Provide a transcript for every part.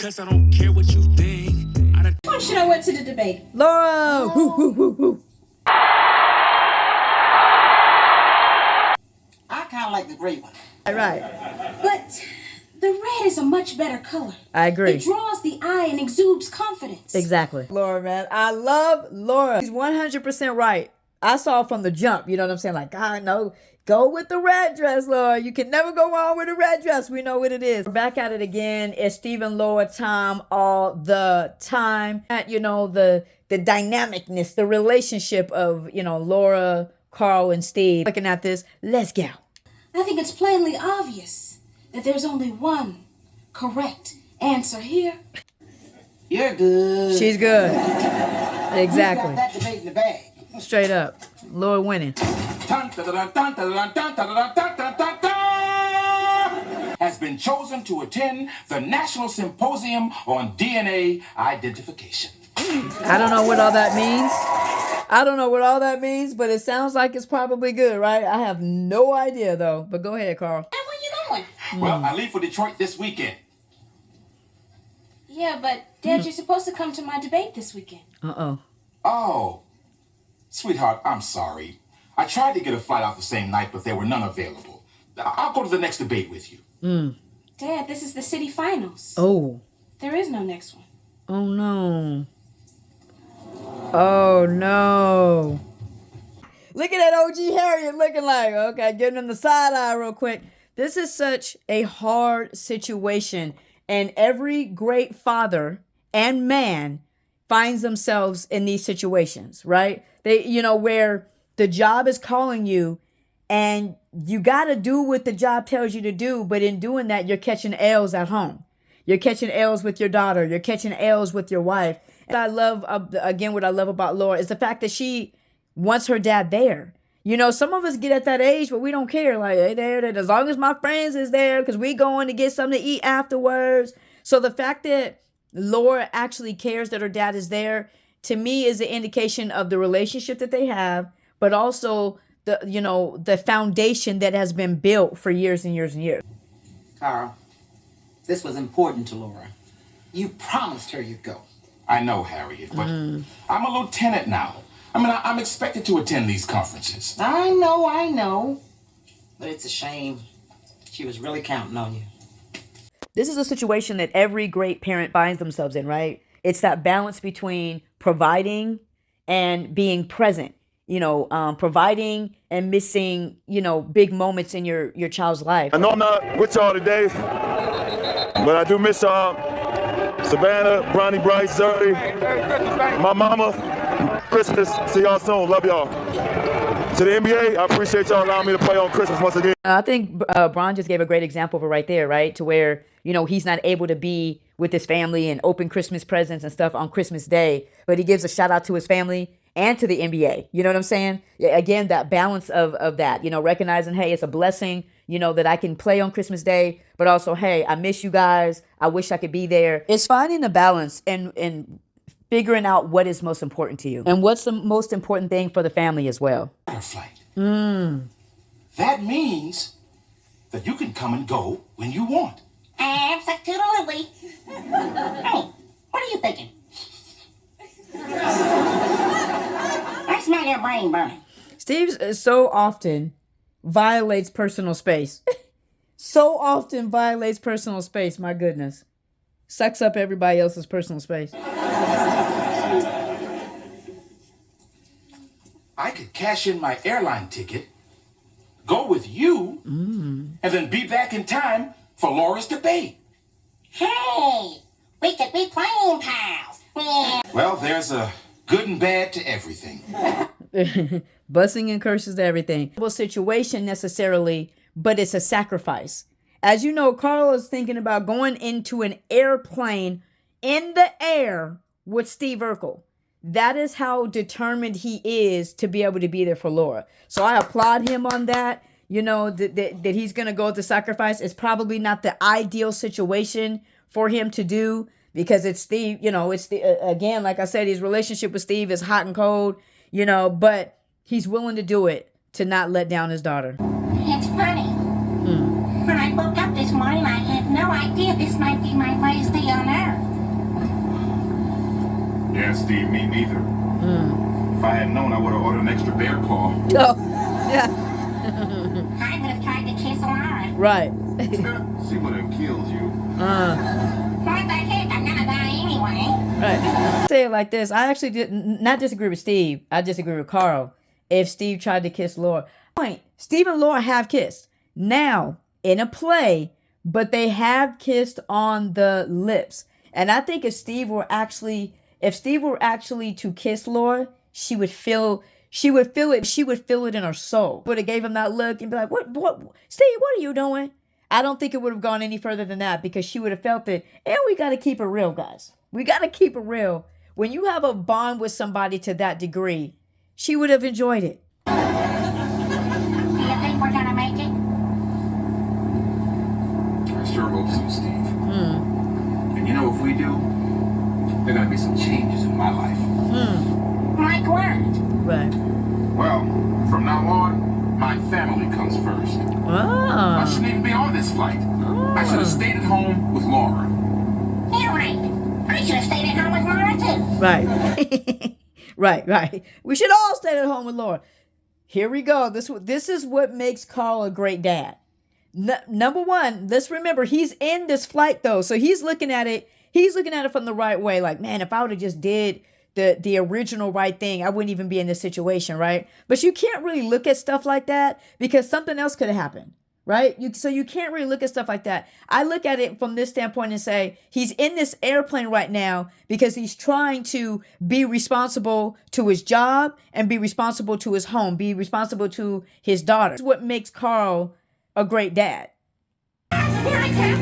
Cause I don't care what you think. Why should I went to the debate? Laura! Woo, woo, woo, woo. I kind of like the gray one. Right. But the red is a much better color. I agree. It draws the eye and exudes confidence. Exactly. Laura, man. I love Laura. She's 100% right. I saw from the jump, you know what I'm saying? Like, God, no, go with the red dress, Laura. You can never go wrong with a red dress. We know what it is. We're back at it again. It's Steve and Laura time all the time. You know, the dynamicness, the relationship of, you know, Laura, Carl, and Steve. Looking at this, let's go. I think it's plainly obvious that there's only one correct answer here. You're good. She's good. You Exactly. got that debate in the bag. Straight up. Laura winning. Has been chosen to attend the National Symposium on DNA Identification. I don't know what all that means. But it sounds like it's probably good, right? I have no idea, though. But go ahead, Carl. And where you going? Well, I leave for Detroit this weekend. Yeah, but Dad, you're supposed to come to my debate this weekend. Uh-oh. Oh, sweetheart, I'm sorry. I tried to get a flight out the same night, but there were none available. I'll go to the next debate with you. Dad, this is the city finals. Oh. There is no next one. Oh, no. Oh, no. Look at that OG Harriet looking like, okay, giving him the side eye real quick. This is such a hard situation. And every great father and man finds themselves in these situations, right? They, you know, where the job is calling you and you got to do what the job tells you to do. But in doing that, you're catching L's at home. You're catching L's with your daughter. You're catching L's with your wife. And I love, again, what I love about Laura is the fact that she wants her dad there. You know, some of us get at that age, but we don't care. Like, hey, there, as long as my friends is there, because we going to get something to eat afterwards. So the fact that Laura actually cares that her dad is there, to me, is an indication of the relationship that they have, but also the, you know, the foundation that has been built for years and years and years. Carl, this was important to Laura. You promised her you'd go. I know, Harriet, but I'm a lieutenant now. I mean, I'm expected to attend these conferences. I know. But it's a shame. She was really counting on you. This is a situation that every great parent finds themselves in, right? It's that balance between providing and being present, you know, providing and missing, you know, big moments in your child's life. I know I'm not with y'all today, but I do miss Savannah, Bronny, Bryce, Zuri, my mama. Christmas. See y'all soon. Love y'all. To the NBA, I appreciate y'all allowing me to play on Christmas once again. I think Bron just gave a great example of it right there, right? To where, you know, he's not able to be with his family and open Christmas presents and stuff on Christmas Day, but he gives a shout out to his family and to the NBA. You know what I'm saying? Again, that balance of that, you know, recognizing, hey, it's a blessing, you know, that I can play on Christmas Day, but also, hey, I miss you guys. I wish I could be there. It's finding the balance and figuring out what is most important to you and what's the most important thing for the family as well. Flight. That means that you can come and go when you want. Absolutely. Hey, what are you thinking? I smell your brain burning. Steve so often violates personal space. My goodness. Sucks up everybody else's personal space. I could cash in my airline ticket, go with you, and then be back in time for Laura's debate. Hey, we could be playing pals. Well, there's a good and bad to everything. Blessing and curses to everything. No situation necessarily, but it's a sacrifice. As you know, Carl is thinking about going into an airplane in the air with Steve Urkel. That is how determined he is to be able to be there for Laura. So I applaud him on that. You know, that he's going to go with the sacrifice. It's probably not the ideal situation for him to do because it's Steve, you know, it's again, like I said, his relationship with Steve is hot and cold, you know, but he's willing to do it to not let down his daughter. It's funny. When I woke up this morning, I had no idea this might be my last day on Earth. Steve. Me neither. If I had known, I would have ordered an extra bear claw. Oh, yeah. I would have tried to kiss Laura. Right. She would have killed you. What the heck? I'm gonna die anyway. Right. Say it like this. I actually did not disagree with Steve. I disagree with Carl. If Steve tried to kiss Laura. Point. Steve and Laura have kissed. Now, in a play, but they have kissed on the lips. And I think if Steve were actually to kiss Laura, she would feel it. She would feel it in her soul. Would have gave him that look and be like, what, Steve, what are you doing? I don't think it would have gone any further than that because she would have felt it. And we got to keep it real, guys. We got to keep it real. When you have a bond with somebody to that degree, she would have enjoyed it. Do you think we're gonna make it? I sure hope so, Steve. And you know, if we do, there are gonna be some changes in my life. Like what? Right. Well, from now on, my family comes first. I Oh. shouldn't even be on this flight. I should have stayed at home with Laura. You're right. I should have stayed at home with Laura too. Right. right. We should all stay at home with Laura. Here we go. This is what makes Carl a great dad. Number one, let's remember he's in this flight though. So he's looking at it from the right way. Like, man, if I would have just did the original right thing, I wouldn't even be in this situation, right? But you can't really look at stuff like that because something else could have happened, right? So you can't really look at stuff like that. I look at it from this standpoint and say, he's in this airplane right now because he's trying to be responsible to his job and be responsible to his home, be responsible to his daughter. That's what makes Carl a great dad. Here I come.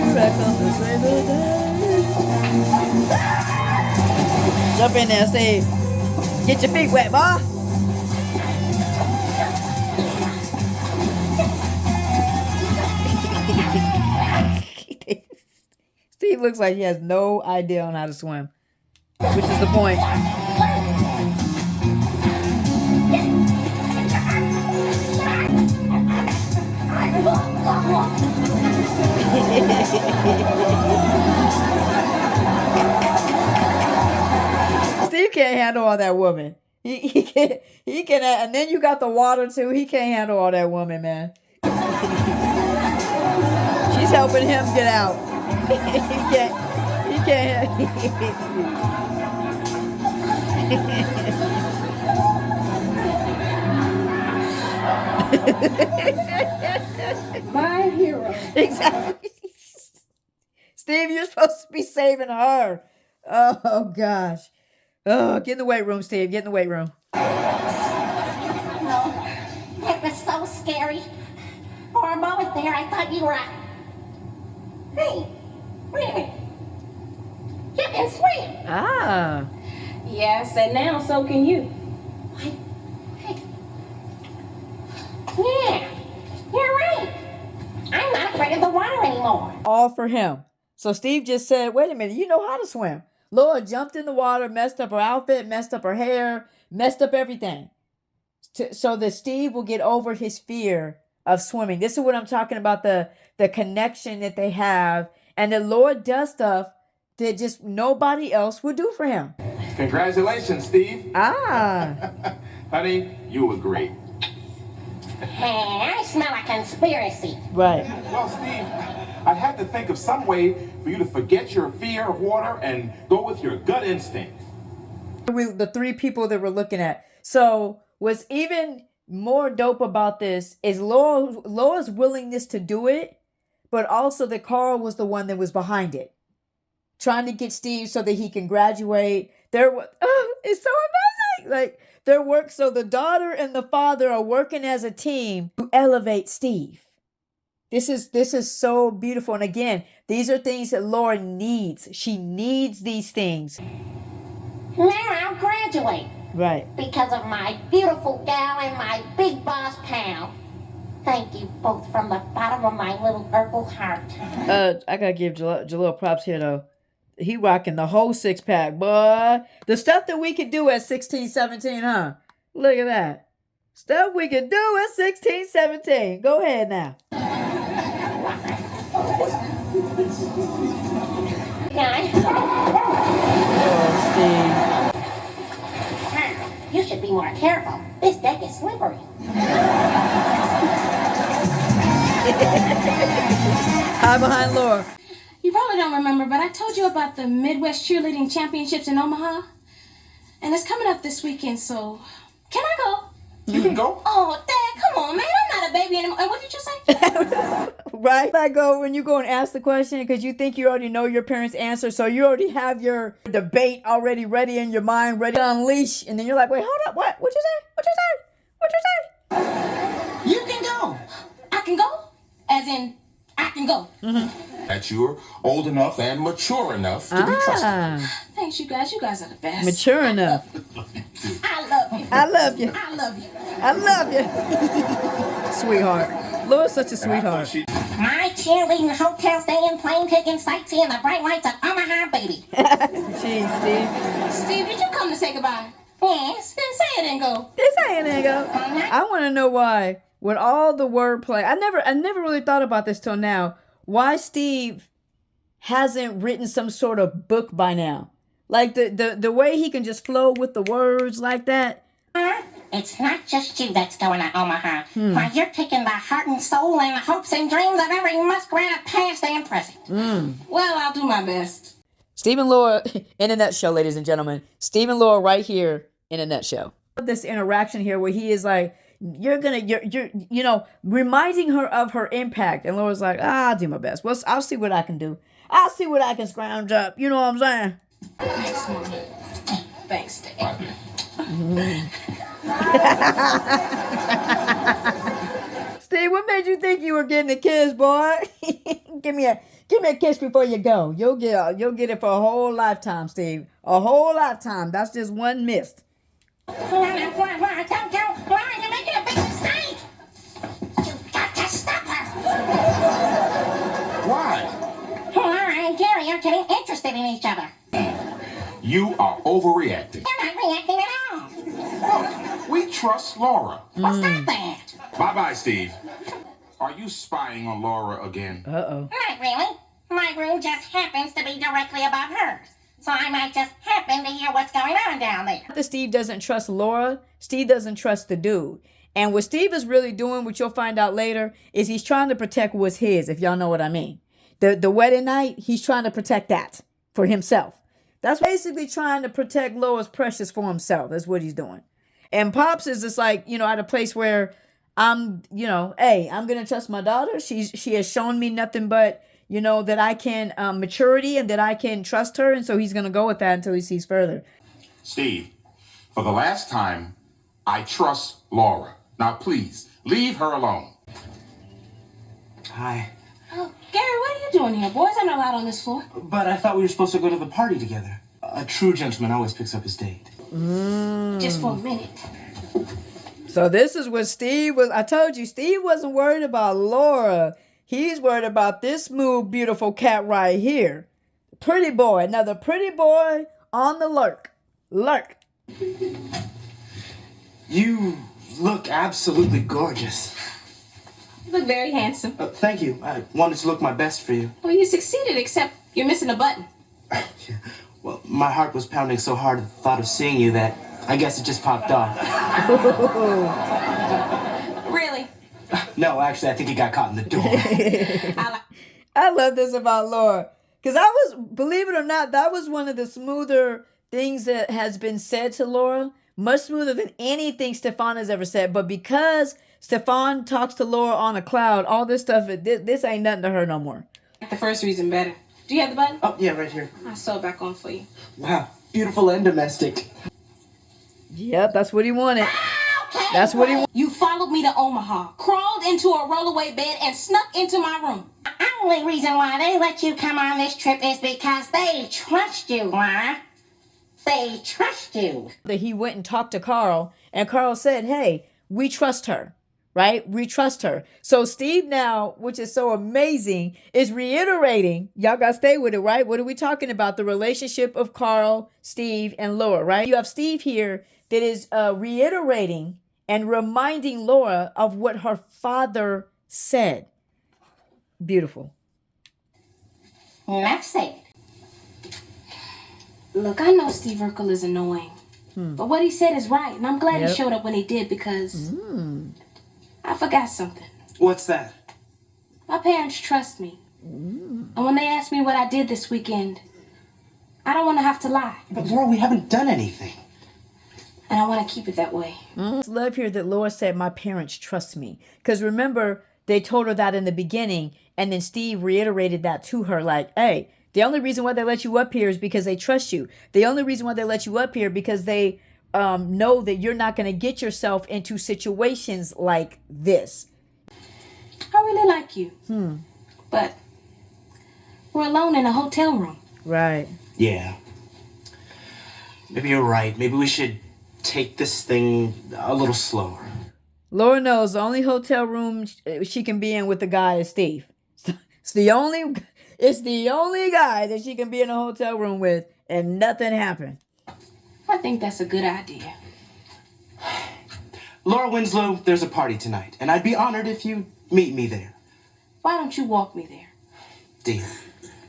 Here I come to save the day. Jump in there, Steve. Get your feet wet, boy. Steve looks like he has no idea on how to swim, which is the point. Steve can't handle all that woman. He can't, and then you got the water too. He can't handle all that woman, man. She's helping him get out. He can't. My hero. Exactly. Steve, you're supposed to be saving her. Oh gosh. Oh, get in the weight room, Steve. Get in the weight room. No, it was so scary. For a moment there, I thought you were a... Hey, wait a minute. You can swim. Ah. Yes, and now so can you. Hey. Yeah, you're right. I'm not afraid of the water anymore. All for him. So Steve just said, wait a minute, you know how to swim. Laura jumped in the water, messed up her outfit, messed up her hair, messed up everything. So that Steve will get over his fear of swimming. This is what I'm talking about, the connection that they have. And the Lord does stuff that just nobody else would do for him. Congratulations, Steve. Ah. Honey, you were great. Hey, I smell a conspiracy. Right. Well, Steve, I had to think of some way for you to forget your fear of water and go with your gut instinct. The three people that we're looking at. So what's even more dope about this is Laura's willingness to do it, but also that Carl was the one that was behind it, trying to get Steve so that he can graduate. It's so amazing. Like their work. So the daughter and the father are working as a team to elevate Steve. This is so beautiful. And again, these are things that Laura needs. She needs these things. Now I'll graduate. Right. Because of my beautiful gal and my big boss pal. Thank you both from the bottom of my little purple heart. I gotta give Jalil props here though. He rocking the whole 6-pack, boy. The stuff that we could do at 16, 17, huh? Look at that. Stuff we could do at 16, 17. Go ahead now. Guys. careful. This deck is slippery. Hide behind Laura. You probably don't remember, but I told you about the Midwest Cheerleading Championships in Omaha. And it's coming up this weekend, so can I go? You can go. Oh, Dad, come on, man. I'm not a baby anymore. And what did you say? Right? Like when you go and ask the question because you think you already know your parents' answer, so you already have your debate already ready in your mind, ready to unleash, and then you're like, wait, hold up, what? What'd you say? What'd you say? What'd you say? You can go. I can go? As in, I can go. That you're old enough and mature enough to be trusted. Thanks, you guys. You guys are the best. Mature enough. I love you. I love you. I love you. I love you. Sweetheart. Laura's such a sweetheart. My cheerleading, hotel staying, plane ticket, sightseeing, the bright lights of Omaha, baby. Jeez, Steve. Steve, did you come to say goodbye? Yes. Then say it and go. This ain't it, go. I want to know why, with all the wordplay, I never really thought about this till now, why Steve hasn't written some sort of book by now. Like the way he can just flow with the words like that. It's not just you that's going to Omaha. Why, you're taking the heart and soul and hopes and dreams of every muskrat of past and present. Well, I'll do my best. Steve and Laura in a nutshell, ladies and gentlemen. Steve and Laura right here in a nutshell. This interaction here where he is like, you're reminding her of her impact. And Laura's like, I'll do my best. Well, I'll see what I can do. I'll see what I can scrounge up. You know what I'm saying? Thanks, Mom. Thanks, Dad. Steve, what made you think you were getting a kiss, boy? Give me a kiss before you go. You'll get it for a whole lifetime, Steve. A whole lifetime. That's just one missed. Laura, you're making a big mistake. You've got to stop her. Why? Laura and Gary are getting interested in each other. You are overreacting. You're not reacting at all. Look, we trust Laura. Well, stop that. Bye-bye, Steve. Are you spying on Laura again? Uh-oh. Not really. My room just happens to be directly above hers. So I might just happen to hear what's going on down there. Steve doesn't trust Laura. Steve doesn't trust the dude. And what Steve is really doing, which you'll find out later, is he's trying to protect what's his, if y'all know what I mean. The wedding night, he's trying to protect that for himself. That's basically trying to protect Laura's precious for himself. That's what he's doing. And Pops is just like, at a place where I'm going to trust my daughter. She has shown me nothing but, that I can maturity and that I can trust her. And so he's going to go with that until he sees further. Steve, for the last time, I trust Laura. Now, please, leave her alone. Hi. Oh, Gary, what are you doing here? Boys are not allowed on this floor. But I thought we were supposed to go to the party together. A true gentleman always picks up his date. Just for a minute. So this is what Steve was. I told you, Steve wasn't worried about Laura. He's worried about this smooth, beautiful cat right here. Pretty boy. Another pretty boy on the lurk. You look absolutely gorgeous. You look very handsome. Thank you. I wanted to look my best for you. Well, you succeeded, except you're missing a button. Yeah. Well, my heart was pounding so hard at the thought of seeing you that I guess it just popped off. Really? No, actually, I think it got caught in the door. I love this about Laura. Because believe it or not, that was one of the smoother things that has been said to Laura. Much smoother than anything Stefan has ever said. But because Stefan talks to Laura on a cloud, all this stuff, this ain't nothing to her no more. The first reason better. Do you have the button? Oh, yeah, right here. I'll sew it back on for you. Wow, beautiful and domestic. Yep, that's what he wanted. Okay, That's what he wanted. You followed me to Omaha, crawled into a rollaway bed, and snuck into my room. The only reason why they let you come on this trip is because they trust you, Laura. They trust you. That he went and talked to Carl, and Carl said, hey, we trust her, right? We trust her. So Steve now, which is so amazing, is reiterating, y'all got to stay with it, right? What are we talking about? The relationship of Carl, Steve, and Laura, right? You have Steve here that is reiterating and reminding Laura of what her father said. Beautiful. Enough said. Look, I know Steve Urkel is annoying, But what he said is right, and I'm glad Yep. he showed up when he did because I forgot something. What's that? My parents trust me. And when they ask me what I did this weekend, I don't want to have to lie. But Laura, we haven't done anything. And I want to keep it that way. Love here that Laura said, my parents trust me. Because remember, they told her that in the beginning, and then Steve reiterated that to her, like, hey, the only reason why they let you up here is because they trust you. The only reason why they let you up here because they know that you're not going to get yourself into situations like this. I really like you. But we're alone in a hotel room. Right. Yeah. Maybe you're right. Maybe we should take this thing a little slower. Laura knows the only hotel room she can be in with the guy is Steve. It's the only guy that she can be in a hotel room with, and nothing happened. I think that's a good idea. Laura Winslow, there's a party tonight, and I'd be honored if you meet me there. Why don't you walk me there? Deal.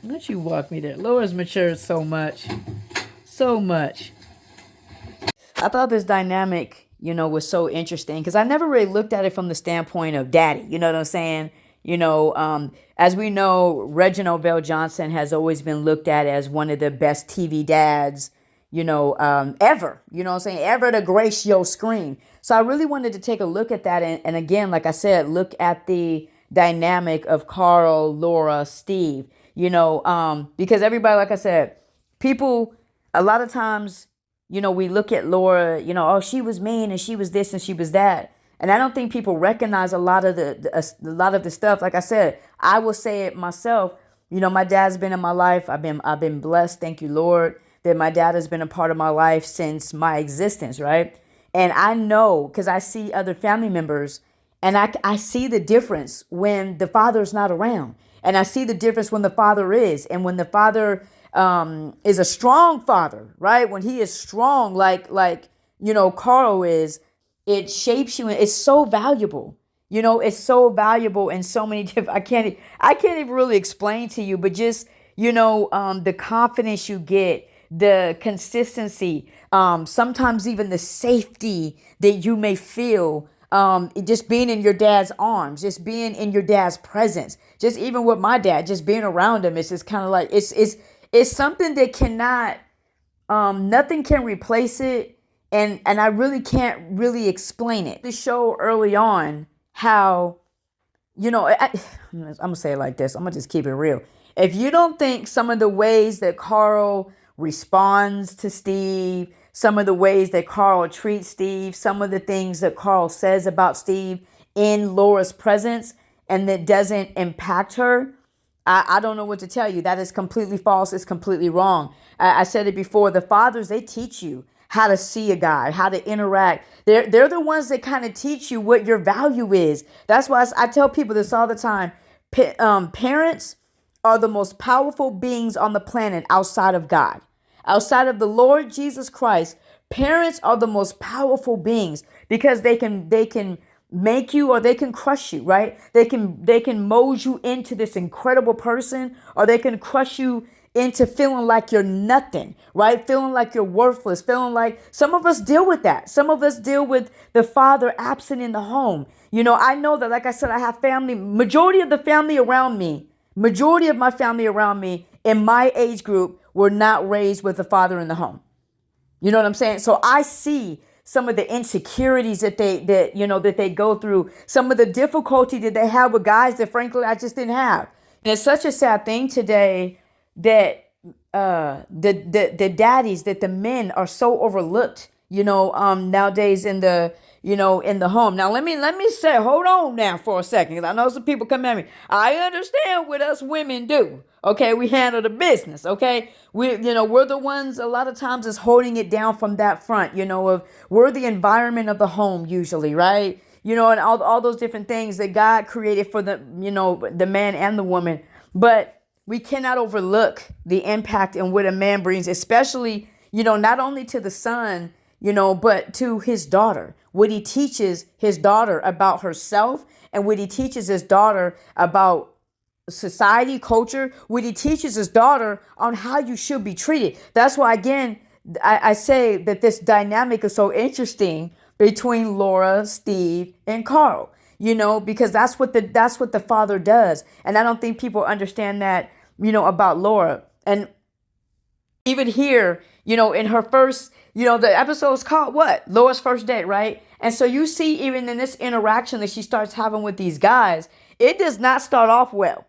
Let you walk me there. Laura's matured so much. So much. I thought this dynamic, was so interesting because I never really looked at it from the standpoint of daddy. You know what I'm saying? As we know, Reginald Vale Johnson has always been looked at as one of the best TV dads, ever. You know what I'm saying? Ever to grace your screen. So I really wanted to take a look at that. And again, like I said, look at the dynamic of Carl, Laura, Steve, because everybody, like I said, people, a lot of times, we look at Laura, oh, she was mean and she was this and she was that. And I don't think people recognize a lot of the stuff. Like I said, I will say it myself. My dad's been in my life. I've been blessed. Thank you, Lord, that my dad has been a part of my life since my existence. Right. And I know because I see other family members and I see the difference when the father's not around. And I see the difference when the father is. And when the father is a strong father, right? When he is strong, like Carl is, it shapes you. And it's so valuable. It's so valuable in so many different, I can't even really explain to you, but just, the confidence you get, the consistency, sometimes even the safety that you may feel, just being in your dad's arms, just being in your dad's presence, just even with my dad, just being around him. It's just kind of like, it's something that cannot, nothing can replace it. And I really can't really explain it. The show early on, how, I'm going to say it like this. I'm going to just keep it real. If you don't think some of the ways that Carl responds to Steve, some of the ways that Carl treats Steve, some of the things that Carl says about Steve in Laura's presence, and that doesn't impact her, I don't know what to tell you. That is completely false. It's completely wrong. I said it before. The fathers, they teach you how to see a guy, how to interact. They're the ones that kind of teach you what your value is. That's why I tell people this all the time. Parents are the most powerful beings on the planet outside of God. Outside of the Lord Jesus Christ, parents are the most powerful beings because they can make you or they can crush you, right? They can mold you into this incredible person, or they can crush you into feeling like you're nothing, right? Feeling like you're worthless, feeling like some of us deal with that. Some of us deal with the father absent in the home. I know that, like I said, I have family, majority of my family around me in my age group were not raised with a father in the home. You know what I'm saying? So I see some of the insecurities that they go through, some of the difficulty that they have with guys that frankly I just didn't have. And it's such a sad thing today that the daddies, that the men are so overlooked, nowadays in the home. Now let me say, hold on now for a second, because I know some people come at me. I understand what us women do. Okay, we handle the business. Okay, we're the ones a lot of times is holding it down from that front. We're the environment of the home usually, right? And all those different things that God created for the man and the woman. But we cannot overlook the impact and what a man brings, especially, not only to the son, but to his daughter. What he teaches his daughter about herself, and what he teaches his daughter about society, culture, what he teaches his daughter on how you should be treated. That's why, again, I say that this dynamic is so interesting between Laura, Steve, and Carl. Because that's what the father does, and I don't think people understand that. About Laura, and even here, in her first, the episode's called what? Laura's first date, right? And so you see, even in this interaction that she starts having with these guys, it does not start off well.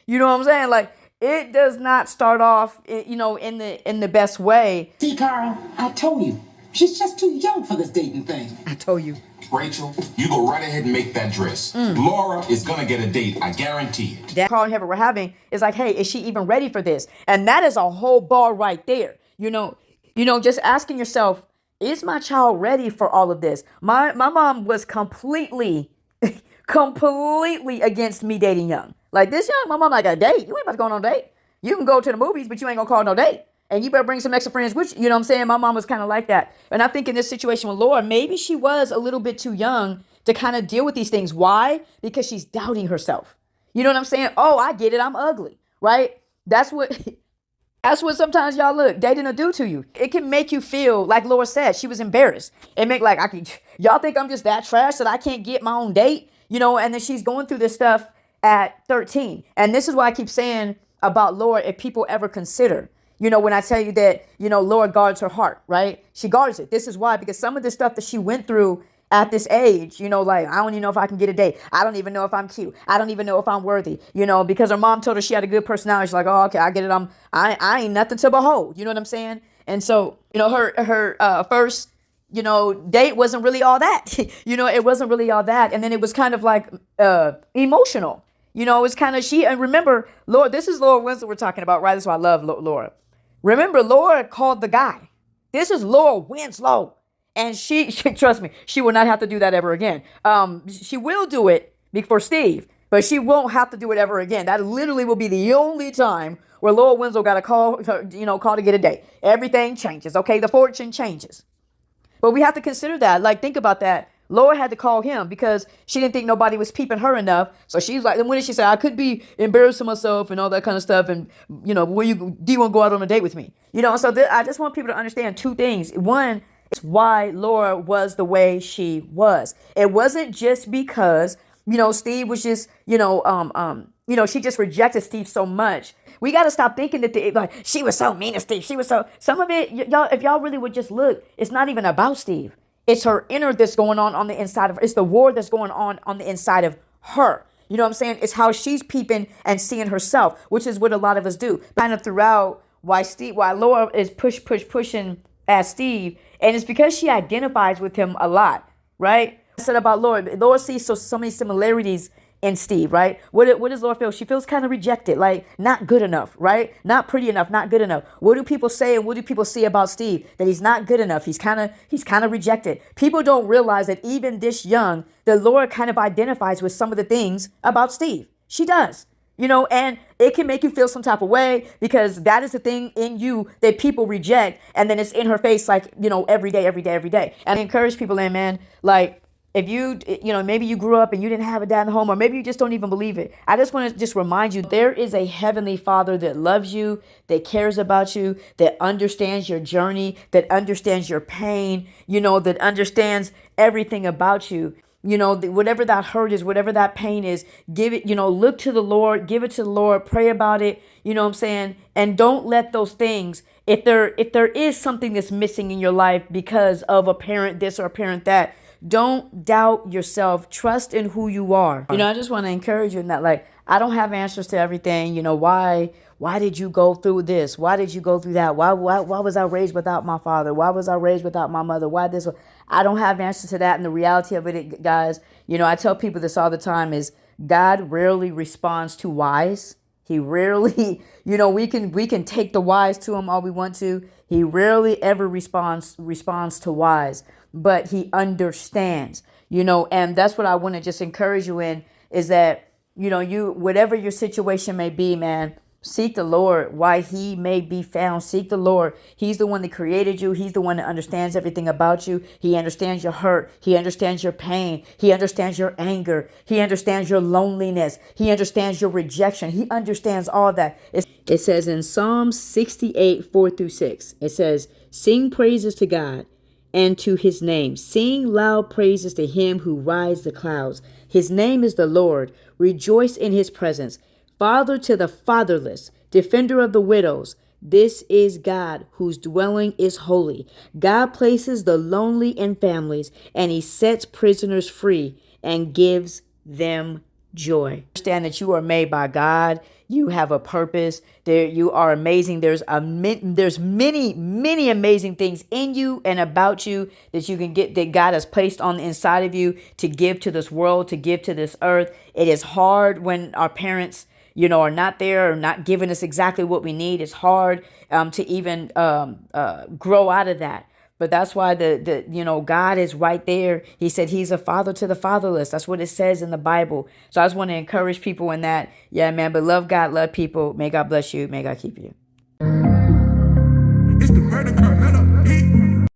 You know what I'm saying? Like, it does not start off, in the best way. See, Carl, I told you. She's just too young for this dating thing. I told you. Rachel, you go right ahead and make that dress. Laura is gonna get a date, I guarantee it. That Carl and Heather were having is like, hey, is she even ready for this? And that is a whole bar right there. Just asking yourself, is my child ready for all of this? My mom was completely against me dating young. Like, this young, my mom like, a date? You ain't about to go on a date. You can go to the movies, but you ain't gonna call no date. And you better bring some extra friends with you. You know what I'm saying? My mom was kind of like that. And I think in this situation with Laura, maybe she was a little bit too young to kind of deal with these things. Why? Because she's doubting herself. You know what I'm saying? Oh, I get it. I'm ugly, right? That's what sometimes y'all dating will do to you. It can make you feel, like Laura said, she was embarrassed. It make like, y'all think I'm just that trash that I can't get my own date? And then she's going through this stuff at 13. And this is why I keep saying about Laura, if people ever consider, when I tell you that, Laura guards her heart, right? She guards it. This is why, because some of the stuff that she went through at this age, like, I don't even know if I can get a date. I don't even know if I'm cute. I don't even know if I'm worthy, because her mom told her she had a good personality. She's like, oh, okay, I get it. I ain't nothing to behold. You know what I'm saying? And so, her first, date wasn't really all that. It wasn't really all that. And then it was kind of like emotional. It's kind of and remember, Laura, this is Laura Winslow we're talking about, right? That's why I love Laura. Remember, Laura called the guy. This is Laura Winslow. And she trust me, she will not have to do that ever again. She will do it for Steve, but she won't have to do it ever again. That literally will be the only time where Laura Winslow got to call to get a date. Everything changes, okay? The fortune changes. But we have to consider that. Like, think about that. Laura had to call him because she didn't think nobody was peeping her enough. So she's like, and when did she say, I could be embarrassing myself and all that kind of stuff. And, do you want to go out on a date with me? So I just want people to understand two things. One, it's why Laura was the way she was. It wasn't just because, Steve was just, she just rejected Steve so much. We got to stop thinking that she was so mean to Steve. Some of it, y'all, if y'all really would just look, it's not even about Steve. It's her inner that's going on the inside of her. It's the war that's going on the inside of her. You know what I'm saying? It's how she's peeping and seeing herself, which is what a lot of us do. Kind of throughout why Laura is pushing at Steve. And it's because she identifies with him a lot, right? I said about Laura. Laura sees so many similarities in Steve, right? What does Laura feel? She feels kind of rejected, like not good enough, right? Not pretty enough, not good enough. What do people say and what do people see about Steve? That he's not good enough. He's kind of rejected. People don't realize that even this young, that Laura kind of identifies with some of the things about Steve. She does. And it can make you feel some type of way because that is the thing in you that people reject. And then it's in her face, like, every day. And I encourage people, man, like, if you maybe you grew up and you didn't have a dad in the home, or maybe you just don't even believe it. I just want to just remind you, there is a heavenly Father that loves you, that cares about you, that understands your journey, that understands your pain, that understands everything about you. Whatever that hurt is, whatever that pain is, give it, look to the Lord, give it to the Lord, pray about it, you know what I'm saying? And don't let those things, if there is something that's missing in your life because of a parent this or a parent that, don't doubt yourself. Trust in who you are. I just want to encourage you in that, like, I don't have answers to everything. Why did you go through this? Why did you go through that? Why was I raised without my father? Why was I raised without my mother? Why this? I don't have answers to that. And the reality of it, guys, I tell people this all the time is God rarely responds to whys. He rarely, we can take the whys to him all we want to. He rarely ever responds to whys, but he understands, and that's what I want to just encourage you in is that, whatever your situation may be, man, Seek the Lord while he may be found. Seek the Lord. He's the one that created you. He's the one that understands everything about you. He understands your hurt. He understands your pain. He understands your anger. He understands your loneliness. He understands your rejection. He understands all that. It says in Psalm 68, 4-6, it says, sing praises to God and to his name. Sing loud praises to him who rides the clouds. His name is the Lord. Rejoice in his presence. Father to the fatherless, defender of the widows. This is God whose dwelling is holy. God places the lonely in families, and he sets prisoners free and gives them joy. Understand that you are made by God. You have a purpose. There, you are amazing. There's many amazing things in you and about you that you can get, that God has placed on the inside of you to give to this world, to give to this earth. It is hard when our parents, are not there or not giving us exactly what we need. It's hard to even grow out of that. But that's why God is right there. He said he's a father to the fatherless. That's what it says in the Bible. So I just want to encourage people in that. Yeah, man. But love God, love people. May God bless you. May God keep you.